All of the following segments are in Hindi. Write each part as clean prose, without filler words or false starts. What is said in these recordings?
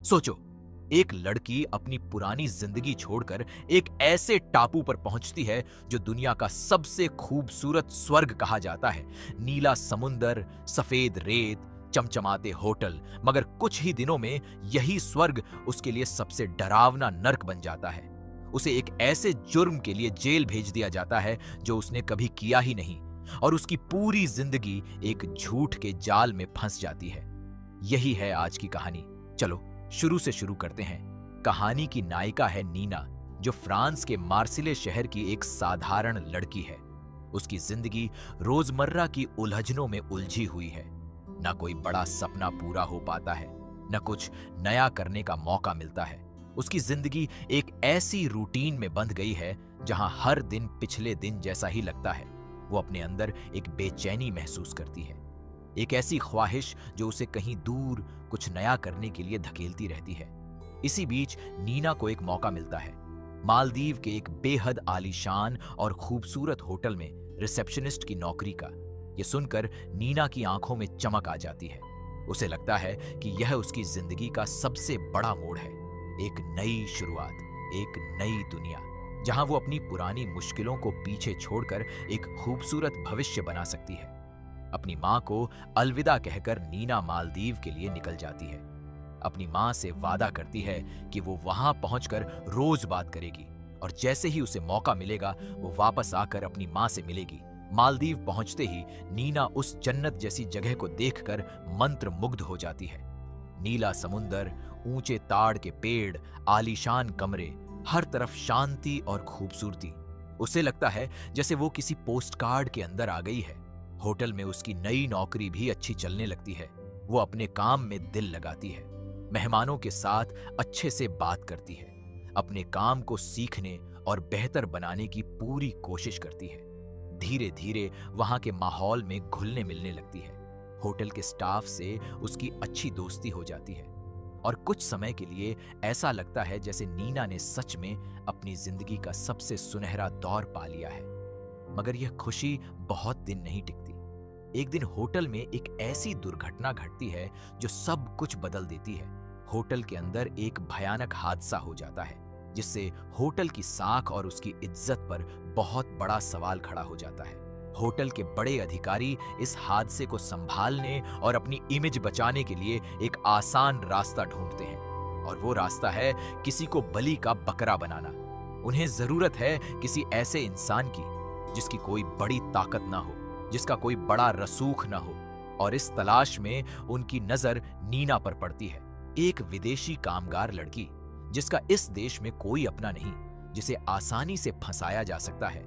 सोचो, एक लड़की अपनी पुरानी जिंदगी छोड़कर एक ऐसे टापू पर पहुंचती है जो दुनिया का सबसे खूबसूरत स्वर्ग कहा जाता है। नीला समुंदर, सफेद रेत, चमचमाते होटल, मगर कुछ ही दिनों में यही स्वर्ग उसके लिए सबसे डरावना नर्क बन जाता है। उसे एक ऐसे जुर्म के लिए जेल भेज दिया जाता है जो उसने कभी किया ही नहीं, और उसकी पूरी जिंदगी एक झूठ के जाल में फंस जाती है। यही है आज की कहानी। चलो शुरू से शुरू करते हैं। कहानी की नायिका है नीना, जो फ्रांस के मार्सिले शहर की एक साधारण लड़की है। उसकी जिंदगी रोजमर्रा की उलझनों में उलझी हुई है। न कोई बड़ा सपना पूरा हो पाता है, न कुछ नया करने का मौका मिलता है। उसकी जिंदगी एक ऐसी रूटीन में बंध गई है जहां हर दिन पिछले दिन जैसा ही लगता है। वो अपने अंदर एक बेचैनी महसूस करती है, एक ऐसी ख्वाहिश जो उसे कहीं दूर कुछ नया करने के लिए धकेलती रहती है। इसी बीच नीना को एक मौका मिलता है। मालदीव के एक बेहद आलीशान और खूबसूरत होटल में रिसेप्शनिस्ट की नौकरी का। यह सुनकर नीना की आंखों में चमक आ जाती है। उसे लगता है कि यह उसकी जिंदगी का सबसे बड़ा मोड़ है। एक नई शुरुआत, एक नई दुनिया, जहां वो अपनी पुरानी मुश्किलों को पीछे छोड़कर एक खूबसूरत भविष्य बना सकती है। अपनी मां को अलविदा कहकर नीना मालदीव के लिए निकल जाती है। अपनी मां से वादा करती है कि वो वहां पहुंचकर रोज बात करेगी, और जैसे ही उसे मौका मिलेगा वो वापस आकर अपनी मां से मिलेगी। मालदीव पहुंचते ही नीना उस जन्नत जैसी जगह को देखकर मंत्र मुग्ध हो जाती है। नीला समुंदर, ऊंचे ताड़ के पेड़, आलीशान कमरे, हर तरफ शांति और खूबसूरती। उसे लगता है जैसे वो किसी पोस्टकार्ड के अंदर आ गई है। होटल में उसकी नई नौकरी भी अच्छी चलने लगती है। वो अपने काम में दिल लगाती है, मेहमानों के साथ अच्छे से बात करती है, अपने काम को सीखने और बेहतर बनाने की पूरी कोशिश करती है। धीरे धीरे वहां के माहौल में घुलने मिलने लगती है। होटल के स्टाफ से उसकी अच्छी दोस्ती हो जाती है, और कुछ समय के लिए ऐसा लगता है जैसे नीना ने सच में अपनी जिंदगी का सबसे सुनहरा दौर पा लिया है। मगर यह खुशी बहुत दिन नहीं टिकती। एक दिन होटल में एक ऐसी दुर्घटना घटती है जो सब कुछ बदल देती है। होटल के अंदर एक भयानक हादसा हो जाता है, जिससे होटल की साख और उसकी इज्जत पर बहुत बड़ा सवाल खड़ा हो जाता है। होटल के बड़े अधिकारी इस हादसे को संभालने और अपनी इमेज बचाने के लिए एक आसान रास्ता ढूंढते हैं, और वो रास्ता है किसी को बलि का बकरा बनाना। उन्हें जरूरत है किसी ऐसे इंसान की जिसकी कोई बड़ी ताकत ना हो, जिसका कोई बड़ा रसूख ना हो, और इस तलाश में उनकी नजर नीना पर पड़ती है। एक विदेशी कामगार लड़की, जिसका इस देश में कोई अपना नहीं, जिसे आसानी से फंसाया जा सकता है।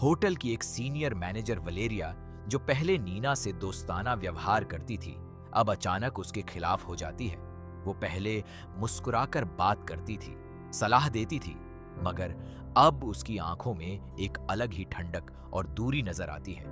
होटल की एक सीनियर मैनेजर वलेरिया, जो पहले नीना से दोस्ताना व्यवहार करती थी, अब अचानक उसके खिलाफ हो जाती है। वो पहले मुस्कुराकर बात करती थी, सलाह देती थी, मगर अब उसकी आंखों में एक अलग ही ठंडक और दूरी नजर आती है।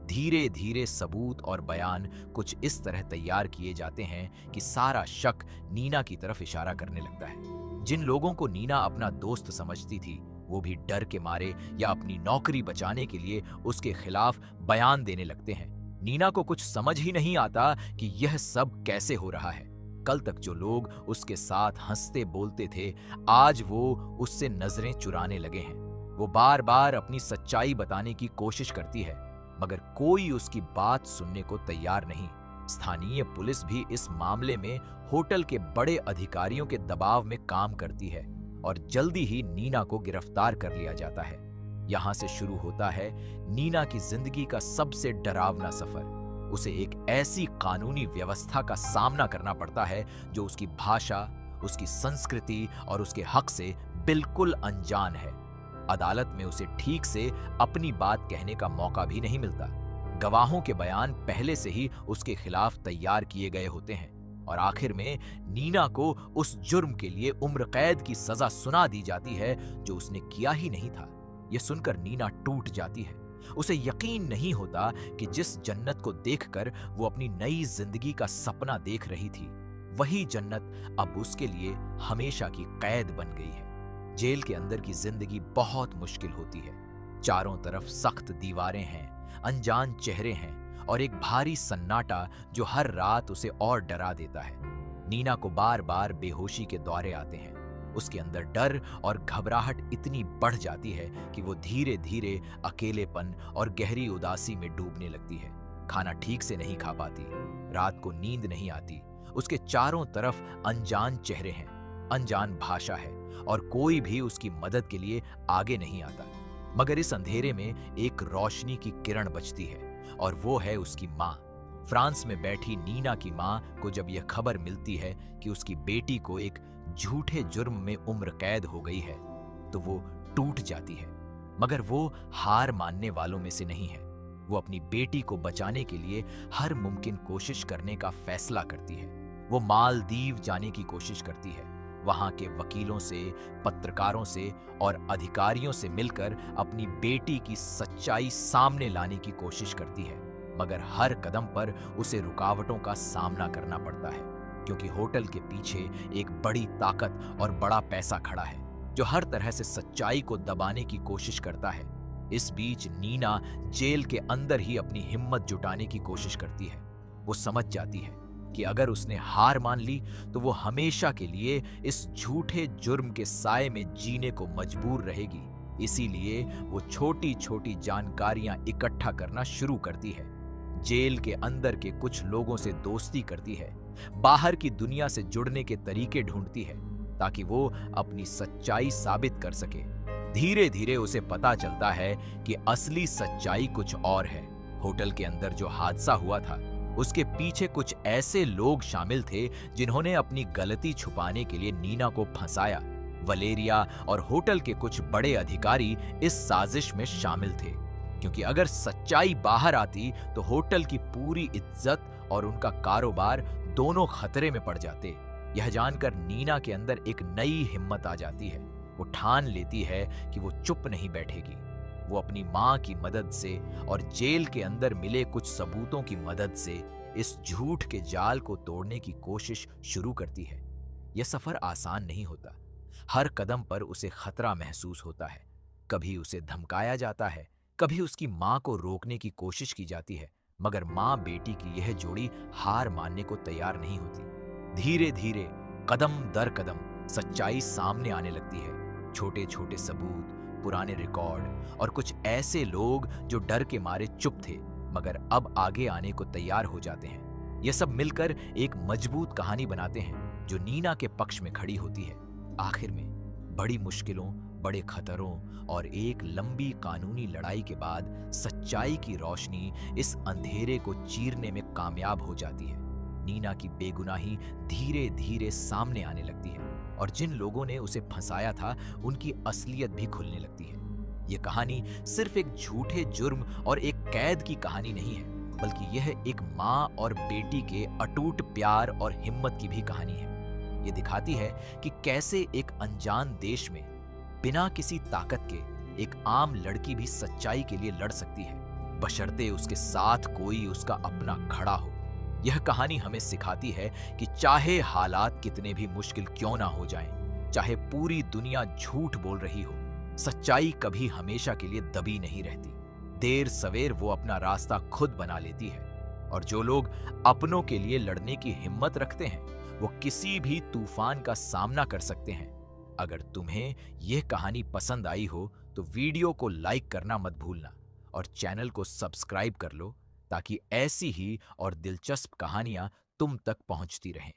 धीरे धीरे सबूत और बयान कुछ इस तरह तैयार किए जाते हैं कि सारा शक नीना की तरफ इशारा करने लगता है। जिन लोगों को नीना अपना दोस्त समझती थी, वो भी डर के मारे या अपनी नौकरी बचाने के लिए उसके खिलाफ बयान देने लगते हैं। नीना को कुछ समझ ही नहीं आता कि यह सब कैसे हो रहा है। कल तक जो लोग उसके साथ हंसते बोलते थे, आज वो उससे नजरें चुराने लगे हैं। वो बार बार अपनी सच्चाई बताने की कोशिश करती है, मगर कोई उसकी बात सुनने को तैयार नहीं। स्थानीय पुलिस भी इस मामले में होटल के बड़े अधिकारियों के दबाव में काम करती है, और जल्दी ही नीना को गिरफ्तार कर लिया जाता है। यहां से शुरू होता है नीना की जिंदगी का सबसे डरावना सफर। उसे एक ऐसी कानूनी व्यवस्था का सामना करना पड़ता है जो उसकी भाषा, उसकी संस्कृति और उसके हक से बिल्कुल अनजान है। अदालत में उसे ठीक से अपनी बात कहने का मौका भी नहीं मिलता। गवाहों के बयान पहले से ही उसके खिलाफ तैयार किए गए होते हैं, और आखिर में नीना को उस जुर्म के लिए उम्र कैद की सजा सुना दी जाती है जो उसने किया ही नहीं था। यह सुनकर नीना टूट जाती है। उसे यकीन नहीं होता कि जिस जन्नत को देखकर वो अपनी नई जिंदगी का सपना देख रही थी, वही जन्नत अब उसके लिए हमेशा की कैद बन गई है। जेल के अंदर की जिंदगी बहुत मुश्किल होती है। चारों तरफ सख्त दीवारें हैं, अनजान चेहरे हैं, और एक भारी सन्नाटा जो हर रात उसे और डरा देता है। नीना को बार बार बेहोशी के दौरे आते हैं। उसके अंदर डर और घबराहट इतनी बढ़ जाती है कि वो धीरे धीरे अकेलेपन और गहरी उदासी में डूबने लगती है। खाना ठीक से नहीं खा पाती, रात को नींद नहीं आती। उसके चारों तरफ अनजान चेहरे हैं, अनजान भाषा है और कोई भी उसकी मदद के लिए आगे नहीं आता। मगर इस अंधेरे में एक रोशनी की किरण बचती है और वो है उसकी माँ। फ्रांस में बैठी नीना की माँ को जब यह खबर मिलती है कि उसकी बेटी को एक झूठे जुर्म में उम्र कैद हो गई है तो वो टूट जाती है। मगर वो हार मानने वालों में से नहीं है। वो अपनी बेटी को बचाने के लिए हर मुमकिन कोशिश करने का फैसला करती है। वो मालदीव जाने की कोशिश करती है, वहां के वकीलों से, पत्रकारों से और अधिकारियों से मिलकर अपनी बेटी की सच्चाई सामने लाने की कोशिश करती है। मगर हर कदम पर उसे रुकावटों का सामना करना पड़ता है, क्योंकि होटल के पीछे एक बड़ी ताकत और बड़ा पैसा खड़ा है जो हर तरह से सच्चाई को दबाने की कोशिश करता है। इस बीच नीना जेल के अंदर ही अपनी हिम्मत जुटाने की कोशिश करती है। वो समझ जाती है कि अगर उसने हार मान ली तो वो हमेशा के लिए इस झूठे जुर्म के साए में जीने को मजबूर रहेगी। इसीलिए वो छोटी छोटी जानकारियां इकट्ठा करना शुरू करती है। जेल के अंदर के कुछ लोगों से दोस्ती करती है, बाहर की दुनिया से जुड़ने के तरीके ढूंढती है ताकि वो अपनी सच्चाई साबित कर सके। धीरे धीरे उसे पता चलता है कि असली सच्चाई कुछ और है। होटल के अंदर जो हादसा हुआ था उसके पीछे कुछ ऐसे लोग शामिल थे जिन्होंने अपनी गलती छुपाने के लिए नीना को फंसाया। वलेरिया और होटल के कुछ बड़े अधिकारी इस साजिश में शामिल थे, क्योंकि अगर सच्चाई बाहर आती तो होटल की पूरी इज्जत और उनका कारोबार दोनों खतरे में पड़ जाते। यह जानकर नीना के अंदर एक नई हिम्मत आ जाती है। वो ठान लेती है कि वो चुप नहीं बैठेगी। वो अपनी माँ की मदद से और जेल के अंदर मिले कुछ सबूतों की मदद से इस झूठ के जाल को तोड़ने की कोशिश शुरू करती है। यह सफर आसान नहीं होता। हर कदम पर उसे खतरा महसूस होता है। कभी उसे धमकाया जाता है, कभी उसकी माँ को रोकने की कोशिश की जाती है, मगर माँ बेटी की यह जोड़ी हार मानने को तैयार नहीं होती। धीरे धीरे, कदम दर कदम सच्चाई सामने आने लगती है। छोटे छोटे सबूत, पुराने रिकॉर्ड और कुछ ऐसे लोग जो डर के मारे चुप थे मगर अब आगे आने को तैयार हो जाते हैं। ये सब मिलकर एक मजबूत कहानी बनाते हैं जो नीना के पक्ष में खड़ी होती है। आखिर में बड़ी मुश्किलों, बड़े खतरों और एक लंबी कानूनी लड़ाई के बाद सच्चाई की रोशनी इस अंधेरे को चीरने में कामयाब हो जाती है। नीना की बेगुनाही धीरे धीरे सामने आने लगती है और जिन लोगों ने उसे फंसाया था उनकी असलियत भी खुलने लगती है। यह कहानी सिर्फ एक झूठे जुर्म और एक कैद की कहानी नहीं है, बल्कि यह एक माँ और बेटी के अटूट प्यार और हिम्मत की भी कहानी है। ये दिखाती है कि कैसे एक अनजान देश में बिना किसी ताकत के एक आम लड़की भी सच्चाई के लिए लड़ सकती है, बशर्ते उसके साथ कोई उसका अपना खड़ा हो। यह कहानी हमें सिखाती है कि चाहे हालात कितने भी मुश्किल क्यों ना हो जाएं, चाहे पूरी दुनिया झूठ बोल रही हो, सच्चाई कभी हमेशा के लिए दबी नहीं रहती। देर सवेर वो अपना रास्ता खुद बना लेती है और जो लोग अपनों के लिए लड़ने की हिम्मत रखते हैं वो किसी भी तूफान का सामना कर सकते हैं। अगर तुम्हें यह कहानी पसंद आई हो तो वीडियो को लाइक करना मत भूलना और चैनल को सब्सक्राइब कर लो ताकि ऐसी ही और दिलचस्प कहानियां तुम तक पहुंचती रहें।